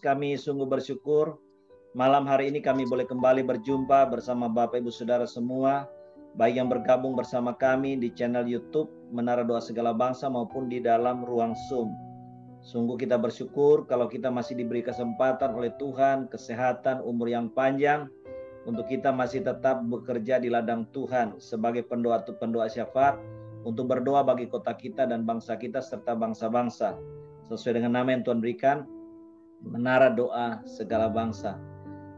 kami sungguh bersyukur malam hari ini kami boleh kembali berjumpa bersama Bapak Ibu Saudara semua, baik yang bergabung bersama kami di channel YouTube Menara Doa Segala Bangsa maupun di dalam ruang Zoom. Sungguh kita bersyukur kalau kita masih diberi kesempatan oleh Tuhan, kesehatan, umur yang panjang, untuk kita masih tetap bekerja di ladang Tuhan sebagai pendoa syafaat, untuk berdoa bagi kota kita dan bangsa kita serta bangsa-bangsa. Sesuai dengan nama yang Tuhan berikan, Menara Doa Segala Bangsa.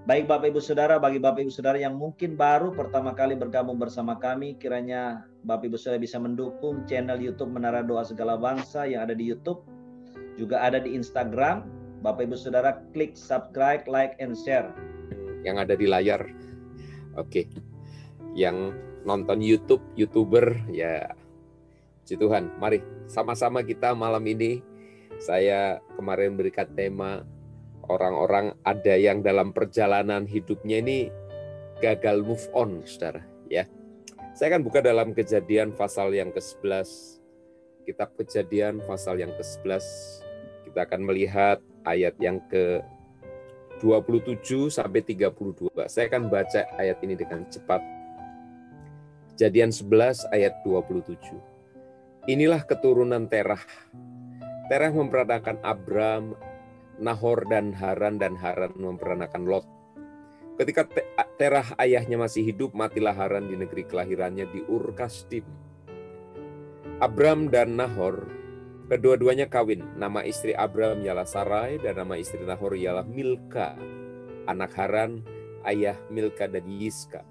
Baik Bapak Ibu Saudara, bagi Bapak Ibu Saudara yang mungkin baru pertama kali bergabung bersama kami, kiranya Bapak Ibu Saudara bisa mendukung channel YouTube Menara Doa Segala Bangsa yang ada di YouTube, juga ada di Instagram. Bapak Ibu Saudara klik subscribe, like, and share. Yang ada di layar. Oke. Yang nonton YouTube, YouTuber, ya puji Tuhan. Mari sama-sama kita malam ini, saya kemarin berikan tema orang-orang ada yang dalam perjalanan hidupnya ini gagal move on, saudara. Ya, saya akan buka dalam Kejadian pasal yang ke-11. Kitab Kejadian pasal yang ke-11. Kita akan melihat ayat yang ke-27 sampai 32. Saya akan baca ayat ini dengan cepat. Kejadian 11 ayat 27. Inilah keturunan Terah. Terah memperanakan Abram, Nahor, dan Haran memperanakan Lot. Ketika Terah ayahnya masih hidup, matilah Haran di negeri kelahirannya di Ur Kasdim. Abram dan Nahor, kedua-duanya kawin. Nama istri Abram ialah Sarai, dan nama istri Nahor ialah Milka. Anak Haran, ayah Milka dan Yiska.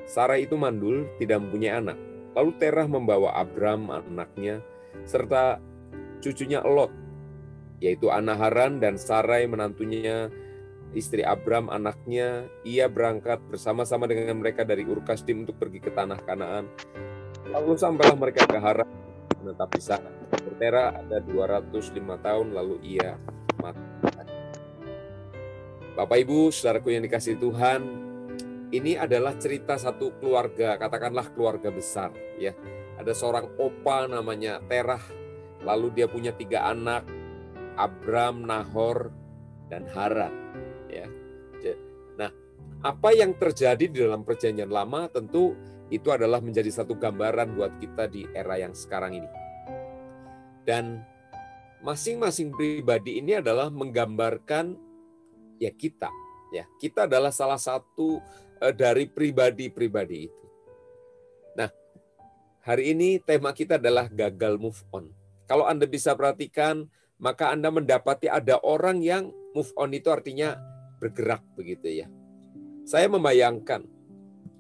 Sarai itu mandul, tidak mempunyai anak. Lalu Terah membawa Abram anaknya, serta cucunya Lot, yaitu anak Haran, dan Sarai menantunya, istri Abram anaknya. Ia berangkat bersama-sama dengan mereka dari Ur Kasdim untuk pergi ke tanah Kanaan. Lalu sampailah mereka ke Haran, menetap di sana. Terah ada 205 tahun, lalu ia mati. Bapak Ibu, saudaraku yang dikasihi Tuhan, ini adalah cerita satu keluarga, katakanlah keluarga besar. Ya, ada seorang opa namanya Terah, lalu dia punya 3 anak, Abram, Nahor, dan Haran. Ya. Nah, apa yang terjadi di dalam Perjanjian Lama tentu itu adalah menjadi satu gambaran buat kita di era yang sekarang ini. Dan masing-masing pribadi ini adalah menggambarkan ya kita. Ya, kita adalah salah satu dari pribadi-pribadi itu. Nah, hari ini tema kita adalah gagal move on. Kalau Anda bisa perhatikan, maka Anda mendapati ada orang yang move on itu artinya bergerak begitu ya. Saya membayangkan,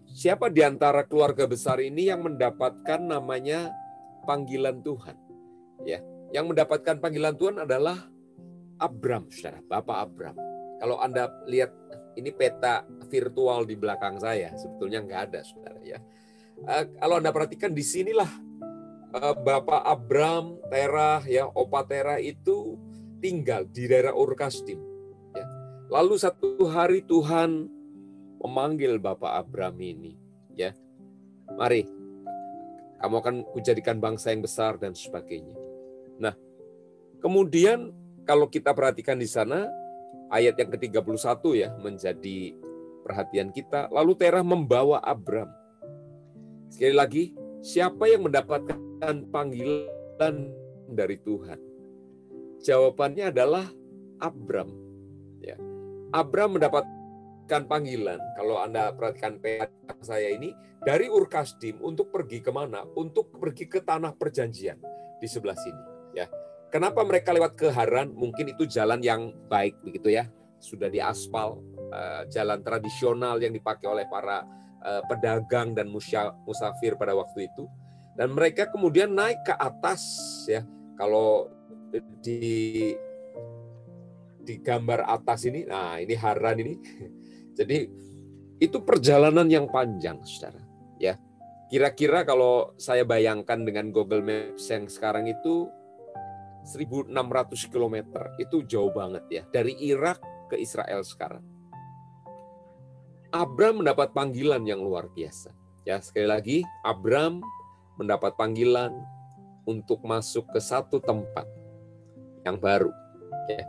siapa di antara keluarga besar ini yang mendapatkan namanya panggilan Tuhan? Ya, yang mendapatkan panggilan Tuhan adalah Abram, saudara, Bapak Abram. Kalau Anda lihat ini peta virtual di belakang saya, sebetulnya nggak ada, saudara ya. Kalau Anda perhatikan di sinilah Bapak Abram, Terah, ya, Opa Terah itu tinggal di daerah Ur Kasdim. Ya. Lalu satu hari Tuhan memanggil Bapak Abram ini, ya, mari, kamu akan kujadikan bangsa yang besar dan sebagainya. Nah, kemudian kalau kita perhatikan di sana, ayat yang ke-31 ya menjadi perhatian kita. Lalu Terah membawa Abram. Sekali lagi, siapa yang mendapatkan panggilan dari Tuhan? Jawabannya adalah Abram. Ya. Abram mendapatkan panggilan. Kalau Anda perhatikan peta saya ini, dari Ur Kasdim untuk pergi kemana? Untuk pergi ke tanah perjanjian di sebelah sini. Ya. Kenapa mereka lewat ke Haran? Mungkin itu jalan yang baik begitu ya. Sudah diaspal, jalan tradisional yang dipakai oleh para pedagang dan musafir pada waktu itu. Dan mereka kemudian naik ke atas ya. Kalau di gambar atas ini, nah ini Haran ini. Jadi itu perjalanan yang panjang, saudara. Ya, kira-kira kalau saya bayangkan dengan Google Maps yang sekarang itu 1.600 km, itu jauh banget ya, dari Irak ke Israel sekarang. Abram mendapat panggilan yang luar biasa. Ya, sekali lagi, Abram mendapat panggilan untuk masuk ke satu tempat yang baru. Ya.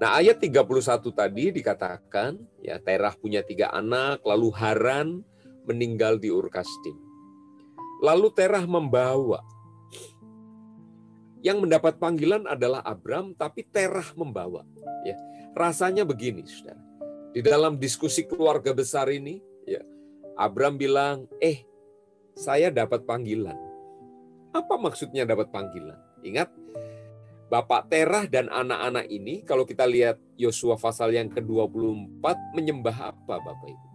Nah, ayat 31 tadi dikatakan, ya, Terah punya 3 anak, lalu Haran meninggal di Ur Kasdim. Lalu Terah membawa. Yang mendapat panggilan adalah Abram, tapi Terah membawa. Ya, rasanya begini, saudara. Di dalam diskusi keluarga besar ini, ya, Abram bilang, saya dapat panggilan. Apa maksudnya dapat panggilan? Ingat, Bapak Terah dan anak-anak ini, kalau kita lihat Yosua pasal yang ke-24, menyembah apa Bapak Ibu?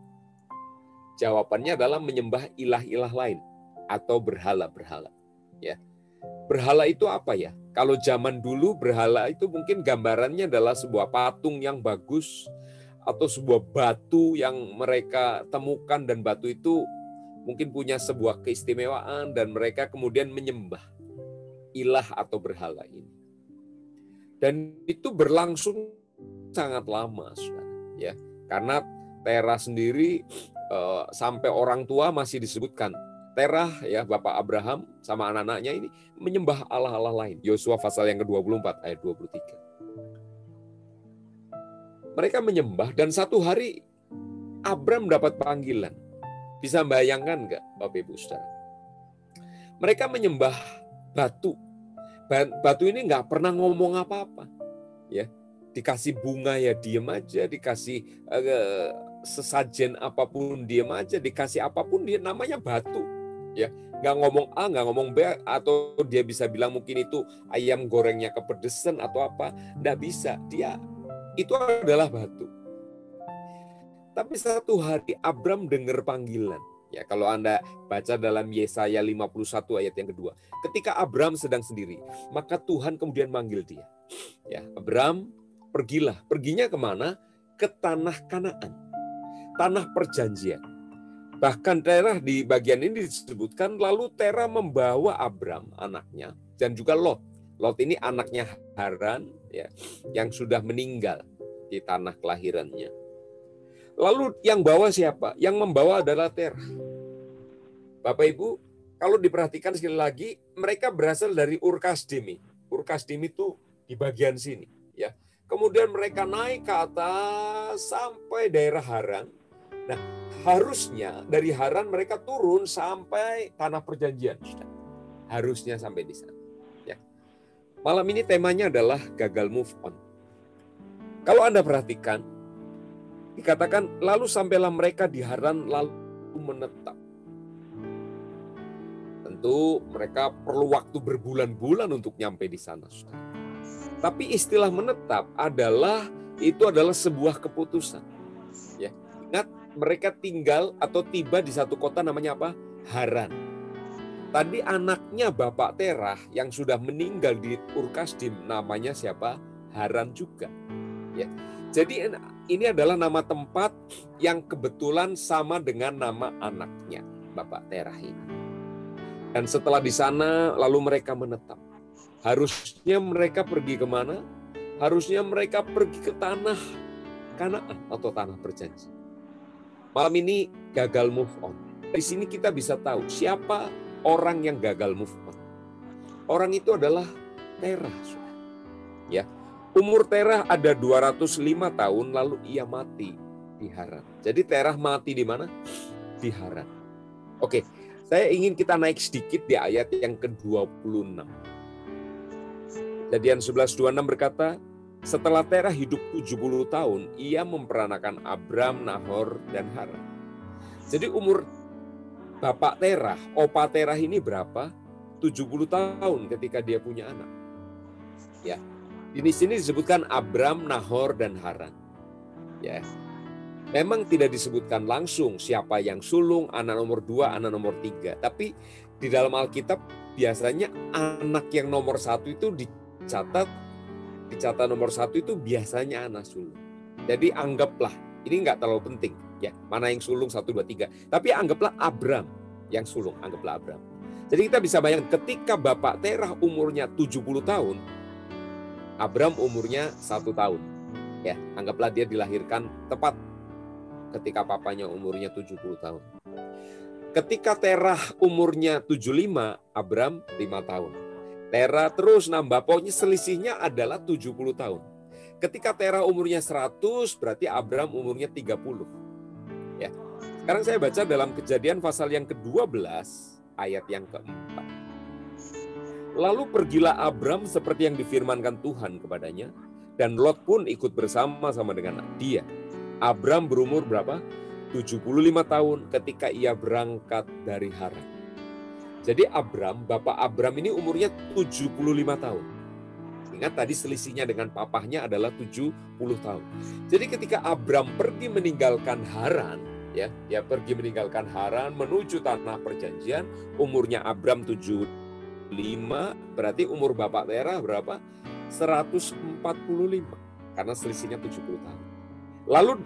Jawabannya adalah menyembah ilah-ilah lain atau berhala-berhala. Ya. Berhala itu apa ya? Kalau zaman dulu berhala itu mungkin gambarannya adalah sebuah patung yang bagus atau sebuah batu yang mereka temukan, dan batu itu mungkin punya sebuah keistimewaan dan mereka kemudian menyembah ilah atau berhala ini. Dan itu berlangsung sangat lama, saudara. Ya, karena Terah sendiri sampai orang tua masih disebutkan. Terah, ya, Bapak Abraham sama anak-anaknya ini menyembah Allah-Allah lain. Yosua pasal yang ke-24 ayat 23. Mereka menyembah, dan satu hari Abram dapat panggilan. Bisa bayangkan nggak, Bapak Ibu Saudara? Mereka menyembah batu. Batu ini nggak pernah ngomong apa-apa, ya. Dikasih bunga ya diem aja, dikasih sesajen apapun diem aja, dikasih apapun dia namanya batu, ya. Nggak ngomong A, nggak ngomong B, atau dia bisa bilang mungkin itu ayam gorengnya kepedesan atau apa, nggak bisa. Dia itu adalah batu. Tapi satu hari Abram dengar panggilan. Ya, kalau Anda baca dalam Yesaya 51 ayat yang kedua. Ketika Abram sedang sendiri, maka Tuhan kemudian manggil dia. Ya, Abram, pergilah. Perginya kemana? Ke tanah Kanaan. Tanah perjanjian. Bahkan Terah di bagian ini disebutkan, lalu Terah membawa Abram, anaknya, dan juga Lot. Lot ini anaknya Haran, ya, yang sudah meninggal di tanah kelahirannya. Lalu yang bawa siapa? Yang membawa adalah Terah. Bapak Ibu, kalau diperhatikan sekali lagi, mereka berasal dari Ur Kasdim. Ur Kasdim itu di bagian sini, ya. Kemudian mereka naik ke atas sampai daerah Haran. Nah, harusnya dari Haran mereka turun sampai tanah perjanjian. Harusnya sampai di sana. Ya. Malam ini temanya adalah gagal move on. Kalau Anda perhatikan, dikatakan, lalu sampailah mereka di Haran lalu menetap. Tentu mereka perlu waktu berbulan-bulan untuk nyampe di sana. Tapi istilah menetap adalah sebuah keputusan. Ya, ingat, mereka tinggal atau tiba di satu kota namanya apa? Haran. Tadi anaknya Bapak Terah yang sudah meninggal di Ur Kasdim namanya siapa? Haran juga. Ya. Jadi ini adalah nama tempat yang kebetulan sama dengan nama anaknya, Bapak Terah ini. Dan setelah di sana, lalu mereka menetap. Harusnya mereka pergi kemana? Harusnya mereka pergi ke tanah Kanaan atau tanah perjanjian. Malam ini gagal move on. Di sini kita bisa tahu siapa orang yang gagal move on. Orang itu adalah Terah. Ya. Umur Terah ada 205 tahun, lalu ia mati di Haran. Jadi Terah mati di mana? Di Haran. Oke, saya ingin kita naik sedikit di ayat yang ke-26. Kejadian 11:26 berkata, setelah Terah hidup 70 tahun, ia memperanakan Abram, Nahor, dan Haran. Jadi umur Bapak Terah, Opa Terah ini berapa? 70 tahun ketika dia punya anak. Ya. Di sini disebutkan Abram, Nahor, dan Haran. Ya. Memang tidak disebutkan langsung siapa yang sulung, anak nomor 2, anak nomor 3. Tapi di dalam Alkitab biasanya anak yang nomor 1 itu dicatat nomor 1 itu biasanya anak sulung. Jadi anggaplah, ini nggak terlalu penting, ya mana yang sulung 1, 2, 3. Tapi anggaplah Abram yang sulung, anggaplah Abram. Jadi kita bisa bayangkan ketika Bapak Terah umurnya 70 tahun, Abram umurnya 1 tahun. Ya, anggaplah dia dilahirkan tepat ketika papanya umurnya 70 tahun. Ketika Terah umurnya 75, Abram 5 tahun. Terah terus nambah, pokoknya selisihnya adalah 70 tahun. Ketika Terah umurnya 100, berarti Abram umurnya 30. Ya. Sekarang saya baca dalam Kejadian pasal yang ke-12 ayat yang ke-4. Lalu pergilah Abram seperti yang difirmankan Tuhan kepadanya, dan Lot pun ikut bersama-sama dengan dia. Abram berumur berapa? 75 tahun ketika ia berangkat dari Haran. Jadi Abram, bapak Abram ini umurnya 75 tahun. Ingat tadi selisihnya dengan papahnya adalah 70 tahun. Jadi ketika Abram pergi meninggalkan Haran, ya, dia pergi meninggalkan Haran menuju tanah perjanjian, umurnya Abram 75, berarti umur bapak Terah berapa? 145, karena selisihnya 70 tahun. Lalu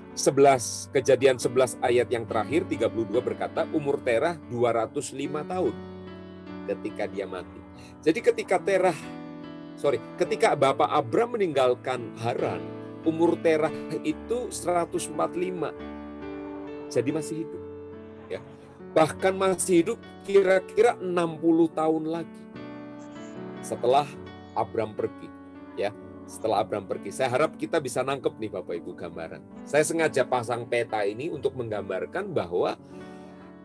Kejadian 11 ayat yang terakhir 32 berkata umur Terah 205 tahun ketika dia mati. Jadi ketika bapak Abram meninggalkan Haran, umur Terah itu 145. Jadi masih hidup. Ya. Bahkan masih hidup kira-kira 60 tahun lagi setelah Abram pergi. Ya. Setelah Abram pergi. Saya harap kita bisa nangkep nih Bapak Ibu gambaran. Saya sengaja pasang peta ini untuk menggambarkan bahwa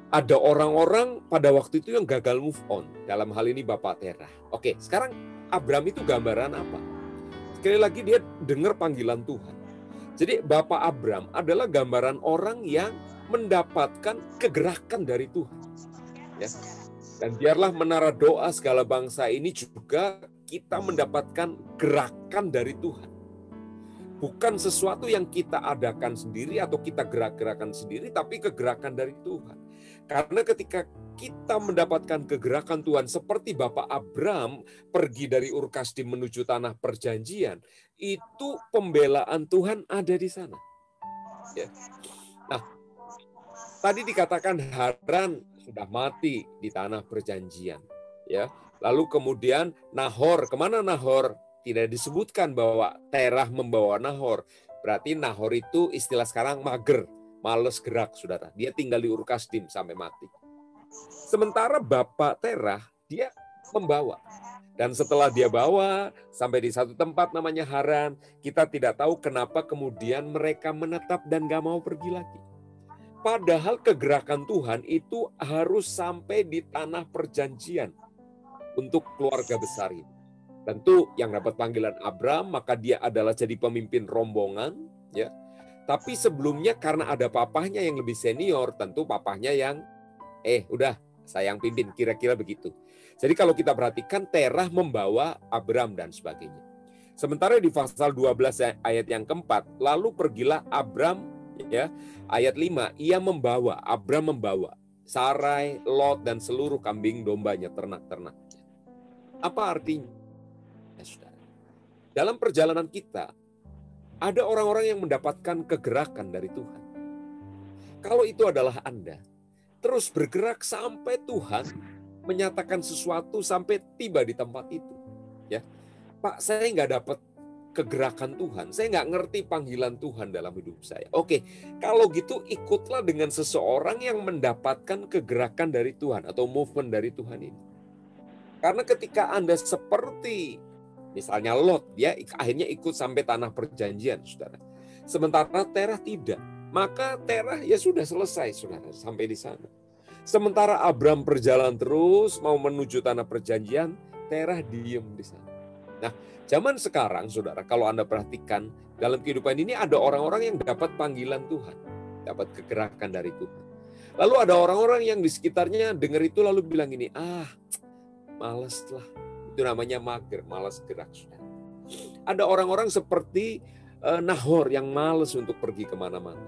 ada orang-orang pada waktu itu yang gagal move on. Dalam hal ini Bapak Terah. Oke, sekarang Abram itu gambaran apa? Sekali lagi dia dengar panggilan Tuhan. Jadi Bapak Abram adalah gambaran orang yang mendapatkan kegerakan dari Tuhan. Ya. Dan biarlah menara doa segala bangsa ini juga kita mendapatkan gerakan dari Tuhan. Bukan sesuatu yang kita adakan sendiri atau kita gerak-gerakan sendiri, tapi kegerakan dari Tuhan. Karena ketika kita mendapatkan kegerakan Tuhan seperti Bapak Abram pergi dari Ur Kasdim menuju tanah perjanjian, itu pembelaan Tuhan ada di sana. Ya. Nah, tadi dikatakan Haran sudah mati di tanah perjanjian. Ya. Lalu kemudian Nahor, kemana Nahor? Tidak disebutkan bahwa Terah membawa Nahor. Berarti Nahor itu istilah sekarang mager, males gerak, saudara. Dia tinggal di Ur Kasdim sampai mati. Sementara Bapak Terah, dia membawa. Dan setelah dia bawa, sampai di satu tempat namanya Haran, kita tidak tahu kenapa kemudian mereka menetap dan gak mau pergi lagi. Padahal kegerakan Tuhan itu harus sampai di tanah perjanjian untuk keluarga besar ini. Tentu yang dapat panggilan Abram, maka dia adalah jadi pemimpin rombongan. Ya. Tapi sebelumnya karena ada papahnya yang lebih senior, tentu papahnya yang, udah saya yang pimpin, kira-kira begitu. Jadi kalau kita perhatikan, Terah membawa Abram dan sebagainya. Sementara di pasal 12 ayat yang keempat, lalu pergilah Abram, ya, ayat 5, Abram membawa Sarai, Lot, dan seluruh kambing dombanya, ternak-ternak. Apa artinya? Saudara. Dalam perjalanan kita, ada orang-orang yang mendapatkan kegerakan dari Tuhan. Kalau itu adalah Anda, terus bergerak sampai Tuhan menyatakan sesuatu sampai tiba di tempat itu. Ya, Pak, saya nggak dapat kegerakan Tuhan, saya nggak ngerti panggilan Tuhan dalam hidup saya. Oke, kalau gitu ikutlah dengan seseorang yang mendapatkan kegerakan dari Tuhan atau movement dari Tuhan ini. Karena ketika Anda seperti misalnya Lot, dia akhirnya ikut sampai tanah perjanjian, saudara. Sementara Terah tidak. Maka Terah ya sudah selesai, saudara, sampai di sana. Sementara Abram berjalan terus mau menuju tanah perjanjian, Terah diem di sana. Nah, zaman sekarang, saudara, kalau Anda perhatikan, dalam kehidupan ini ada orang-orang yang dapat panggilan Tuhan, dapat kegerakan dari Tuhan. Lalu ada orang-orang yang di sekitarnya dengar itu lalu bilang ini, males lah. Itu namanya mager, malas gerak. Ada orang-orang seperti Nahor yang malas untuk pergi kemana-mana.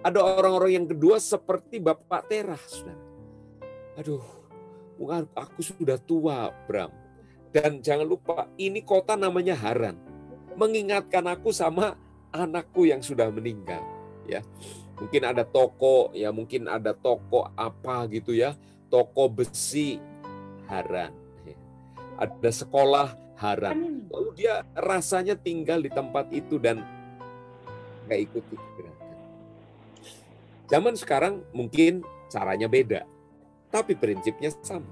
Ada orang-orang yang kedua seperti Bapak Terah. Saudara. Aduh, aku sudah tua, Bram. Dan jangan lupa, ini kota namanya Haran. Mengingatkan aku sama anakku yang sudah meninggal. Ya, mungkin ada toko, ya mungkin ada toko apa gitu ya, toko besi Haran. Ada sekolah Haran. Lalu dia rasanya tinggal di tempat itu dan nggak ikuti gerakan. Zaman sekarang mungkin caranya beda, tapi prinsipnya sama.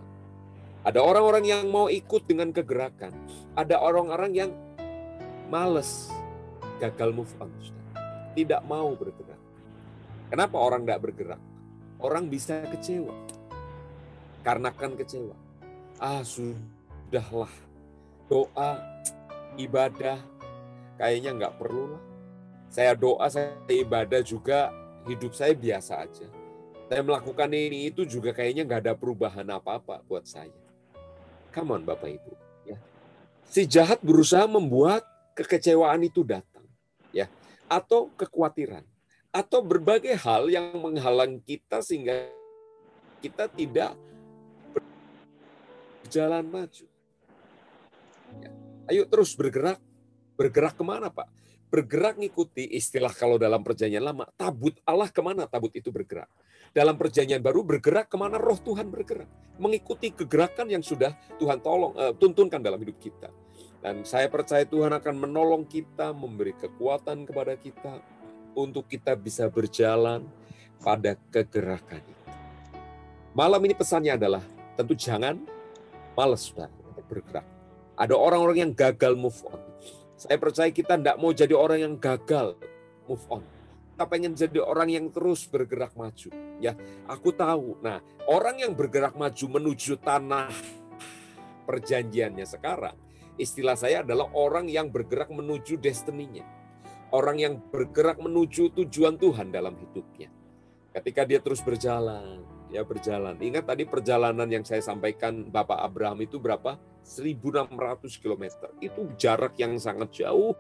Ada orang-orang yang mau ikut dengan kegerakan. Ada orang-orang yang males. gagal move on, tidak mau bergerak. Kenapa orang tidak bergerak? Orang bisa kecewa. Karena kan kecewa. Sudahlah, doa, ibadah, kayaknya nggak perlu lah. Saya doa, saya ibadah juga, hidup saya biasa aja. Saya melakukan ini, itu juga kayaknya nggak ada perubahan apa-apa buat saya. Come on Bapak Ibu. Ya. Si jahat berusaha membuat kekecewaan itu datang. Ya. Atau kekhawatiran. Atau berbagai hal yang menghalang kita sehingga kita tidak berjalan maju. Ya. Ayo terus bergerak. Bergerak kemana Pak? Bergerak ngikuti istilah kalau dalam perjanjian lama, tabut Allah kemana tabut itu bergerak. Dalam perjanjian baru bergerak kemana roh Tuhan bergerak. Mengikuti kegerakan yang sudah Tuhan tuntunkan dalam hidup kita. Dan saya percaya Tuhan akan menolong kita, memberi kekuatan kepada kita, untuk kita bisa berjalan pada kegerakan itu. Malam ini pesannya adalah, tentu jangan malas saudara untuk bergerak. Ada orang-orang yang gagal move on. Saya percaya kita tidak mau jadi orang yang gagal move on. Kita pengen jadi orang yang terus bergerak maju. Ya, aku tahu. Nah, orang yang bergerak maju menuju tanah perjanjiannya sekarang, istilah saya adalah orang yang bergerak menuju destininya. Orang yang bergerak menuju tujuan Tuhan dalam hidupnya. Ketika dia terus berjalan, dia berjalan. Ingat tadi perjalanan yang saya sampaikan Bapak Abraham itu berapa? 1.600 km. Itu jarak yang sangat jauh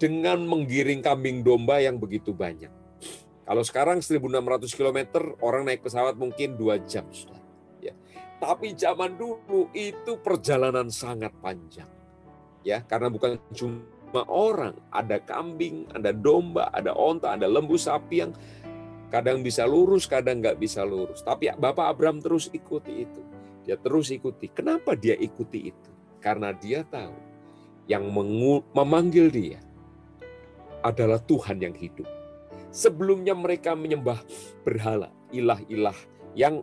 dengan menggiring kambing domba yang begitu banyak. Kalau sekarang 1.600 km, orang naik pesawat mungkin 2 jam. Ya. Tapi zaman dulu itu perjalanan sangat panjang. Ya, karena bukan cuma orang, ada kambing, ada domba, ada onta, ada lembu sapi yang kadang bisa lurus, kadang nggak bisa lurus. Tapi Bapak Abraham terus ikuti itu. Dia terus ikuti. Kenapa dia ikuti itu? Karena dia tahu yang memanggil dia adalah Tuhan yang hidup. Sebelumnya mereka menyembah berhala, ilah-ilah yang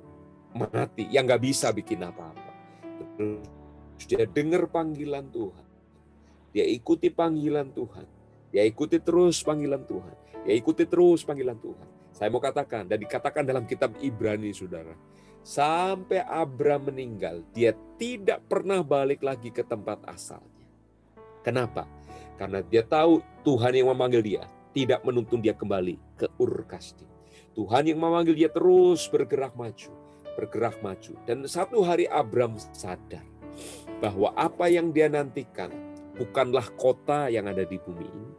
mati, yang nggak bisa bikin apa-apa. Terus dia dengar panggilan Tuhan. Dia ikuti panggilan Tuhan. Dia ikuti terus panggilan Tuhan. Dia ikuti terus panggilan Tuhan. Saya mau katakan, dan dikatakan dalam kitab Ibrani, saudara. Sampai Abraham meninggal, dia tidak pernah balik lagi ke tempat asalnya. Kenapa? Karena dia tahu Tuhan yang memanggil dia, tidak menuntun dia kembali ke Ur Kasdim. Tuhan yang memanggil dia terus bergerak maju. Bergerak maju. Dan satu hari Abraham sadar bahwa apa yang dia nantikan bukanlah kota yang ada di bumi ini.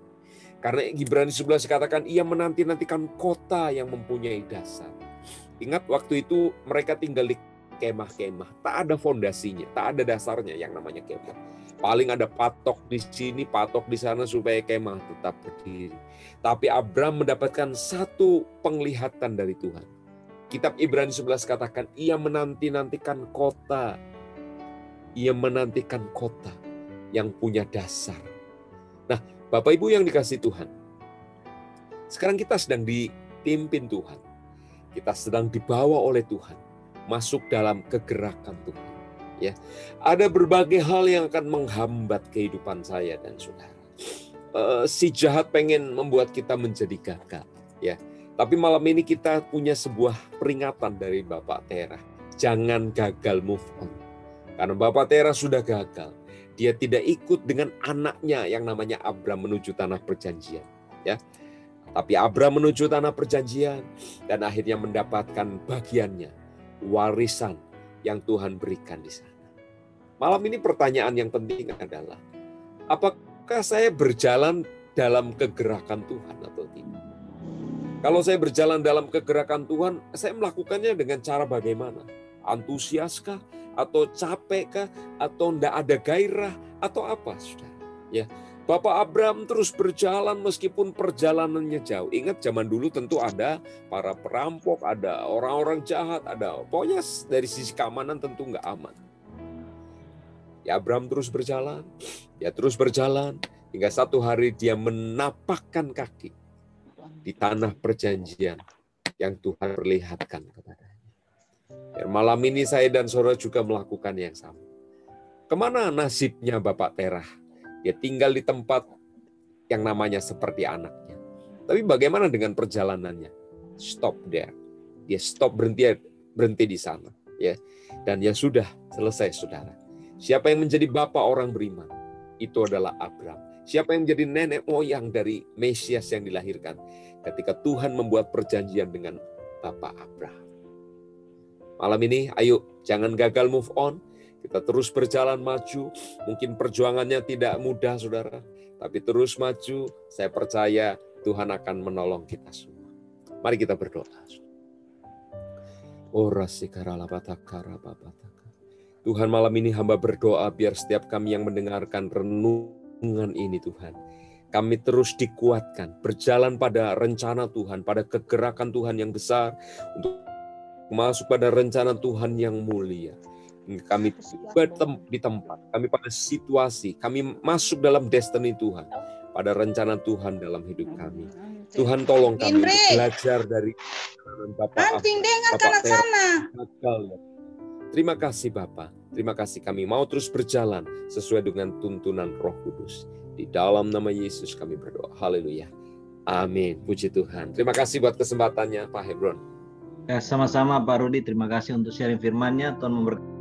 Karena Ibrani 11 katakan ia menanti-nantikan kota yang mempunyai dasar. Ingat waktu itu mereka tinggal di kemah-kemah. Tak ada fondasinya, tak ada dasarnya yang namanya kemah. Paling ada patok di sini, patok di sana supaya kemah tetap berdiri. Tapi Abraham mendapatkan satu penglihatan dari Tuhan. Kitab Ibrani 11 katakan ia menanti-nantikan kota. Ia menantikan kota yang punya dasar. Nah, Bapak Ibu yang dikasihi Tuhan, sekarang kita sedang dipimpin Tuhan. Kita sedang dibawa oleh Tuhan, masuk dalam kegerakan Tuhan. Ya, ada berbagai hal yang akan menghambat kehidupan saya dan saudara. Si jahat pengen membuat kita menjadi gagal. Ya, tapi malam ini kita punya sebuah peringatan dari Bapak Tera. Jangan gagal move on. Karena Bapak Tera sudah gagal. Dia tidak ikut dengan anaknya yang namanya Abraham menuju tanah perjanjian. Ya, tapi Abraham menuju tanah perjanjian dan akhirnya mendapatkan bagiannya, warisan yang Tuhan berikan di sana. Malam ini pertanyaan yang penting adalah, apakah saya berjalan dalam kegerakan Tuhan atau tidak? Kalau saya berjalan dalam kegerakan Tuhan, saya melakukannya dengan cara bagaimana? Antusiaskah? Atau capekkah? Atau tidak ada gairah? Atau apa, saudara? Ya, Bapak Abraham terus berjalan meskipun perjalanannya jauh. Ingat zaman dulu tentu ada para perampok, ada orang-orang jahat, ada pokoknya dari sisi keamanan tentu nggak aman. Ya, Abraham terus berjalan, dia terus berjalan hingga satu hari dia menapakkan kaki di tanah perjanjian yang Tuhan perlihatkan kepadanya. Dan malam ini saya dan saudara juga melakukan yang sama. Kemana nasibnya Bapak Terah? Dia tinggal di tempat yang namanya seperti anaknya. Tapi bagaimana dengan perjalanannya? Stop there. Dia stop, berhenti di sana. Ya. Dan ya sudah, selesai saudara. Siapa yang menjadi bapak orang beriman? Itu adalah Abraham. Siapa yang menjadi nenek moyang dari Mesias yang dilahirkan? Ketika Tuhan membuat perjanjian dengan Bapak Abraham. Malam ini, ayo jangan gagal move on. Kita terus berjalan maju. Mungkin perjuangannya tidak mudah, saudara. Tapi terus maju, saya percaya Tuhan akan menolong kita semua. Mari kita berdoa. Tuhan, malam ini hamba berdoa biar setiap kami yang mendengarkan renungan ini, Tuhan, kami terus dikuatkan, berjalan pada rencana Tuhan, pada kegerakan Tuhan yang besar, untuk masuk pada rencana Tuhan yang mulia. Kami di tempat, kami pada situasi, kami masuk dalam destiny Tuhan, pada rencana Tuhan dalam hidup kami. Tuhan tolong kami untuk belajar dari Bapak Tera. Terima kasih Bapak, terima kasih kami mau terus berjalan sesuai dengan tuntunan Roh Kudus. Di dalam nama Yesus kami berdoa. Haleluya. Amin. Puji Tuhan. Terima kasih buat kesempatannya Pak Hebron. Ya, sama-sama Pak Rudi. Terima kasih untuk sharing firman-Nya. Tuhan memberkati.